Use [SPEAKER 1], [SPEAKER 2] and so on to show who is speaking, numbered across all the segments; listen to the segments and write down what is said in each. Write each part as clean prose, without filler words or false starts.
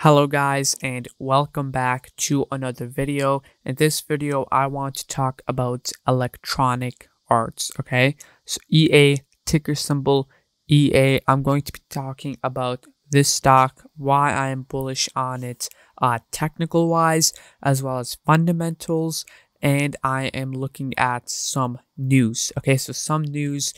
[SPEAKER 1] Hello guys, and welcome back to another video. In this video I want to talk about electronic arts. Okay, so EA, ticker symbol EA. I'm going to be talking about this stock, why I am bullish on it, technical wise as well as fundamentals, and I am looking at some news. Okay, so some news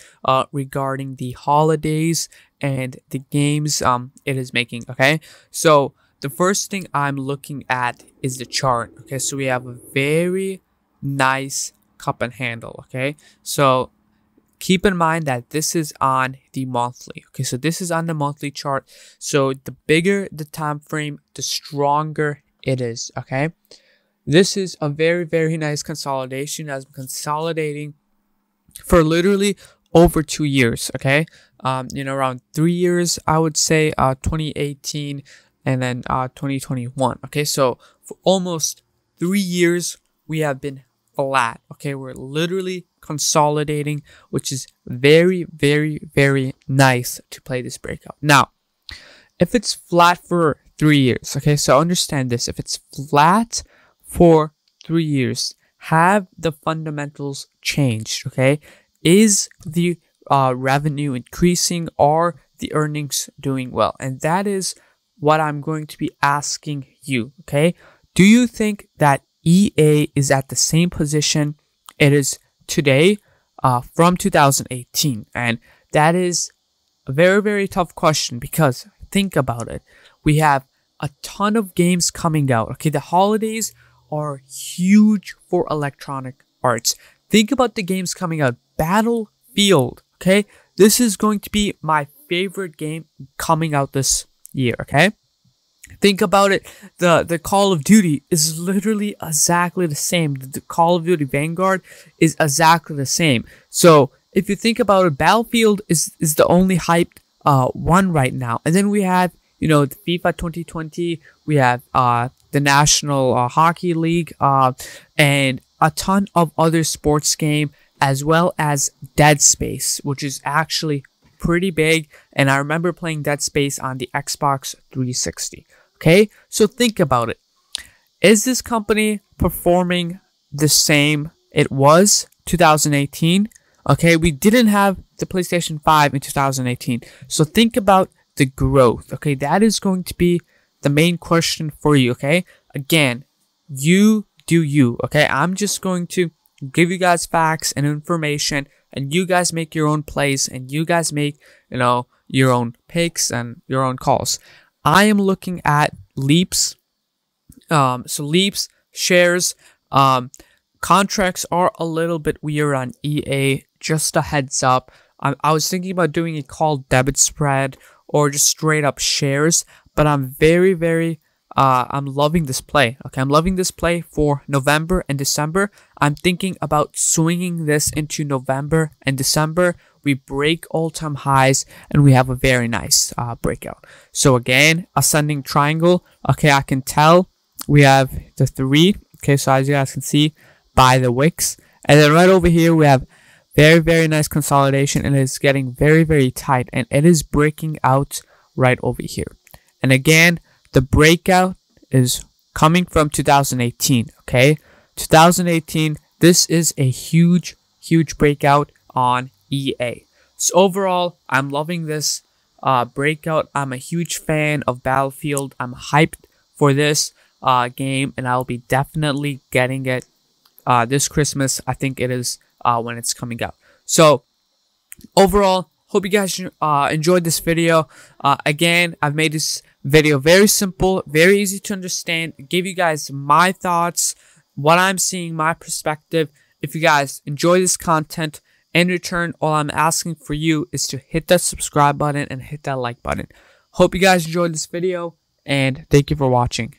[SPEAKER 1] regarding the holidays and the games it is making. Okay, so the first thing I'm looking at is the chart. Okay, so we have a very nice cup and handle. Okay, so keep in mind that this is on the monthly. Okay, so this is on the monthly chart. So the bigger the time frame, the stronger it is. Okay, this is a very nice consolidation. As I'm consolidating for literally over 2 years. Okay, around 3 years, I would say, 2018 and then 2021. Okay, so for almost 3 years we have been flat. Okay, we're literally consolidating, which is very nice to play this breakout. Now, if it's flat for 3 years, okay, so understand this: if it's flat for 3 years, have the fundamentals changed? Okay, is the revenue increasing? Are the earnings doing well? And that is what I'm going to be asking you. Okay, do you think that EA is at the same position it is today from 2018? And that is a very tough question, because think about it. We have a ton of games coming out. Okay, the holidays are huge for electronic arts. Think about the games coming out. Battlefield. Okay, this is going to be my favorite game coming out this year. Okay, think about it. The Call of Duty is literally exactly the same. The Call of Duty Vanguard is exactly the same. So if you think about it, Battlefield is the only hyped one right now. And then we have, the FIFA 2020, we have the National Hockey League, and a ton of other sports game, as well as Dead Space, which is actually pretty big. And I remember playing Dead Space on the Xbox 360. Okay, so think about it. Is this company performing the same it was 2018? Okay, we didn't have the PlayStation 5 in 2018. So think about the growth. Okay, that is going to be the main question for you. Okay, again, you do you. Okay, I'm just going to give you guys facts and information, and you guys make your own plays, and you guys make, your own picks and your own calls. I am looking at leaps. So leaps, shares, contracts are a little bit weird on EA. Just a heads up. I was thinking about doing a called debit spread or just straight up shares, but I'm very I'm loving this play. Okay, I'm loving this play for November and December. I'm thinking about swinging this into November and December. We break all-time highs, and we have a very nice breakout. So again, ascending triangle. Okay, I can tell we have the 3. Okay, so as you guys can see by the wicks, and then right over here we have very nice consolidation, and it's getting very tight, and it is breaking out right over here. And again, the breakout is coming from 2018. Okay, 2018. This is a huge breakout on EA. So overall, I'm loving this breakout. I'm a huge fan of Battlefield. I'm hyped for this game, and I'll be definitely getting it this Christmas. I think it is when it's coming out. So overall, hope you guys enjoyed this video. Again, I've made this video very simple, very easy to understand. Give you guys my thoughts, what I'm seeing, my perspective. If you guys enjoy this content, in return, all I'm asking for you is to hit that subscribe button and hit that like button. Hope you guys enjoyed this video, and thank you for watching.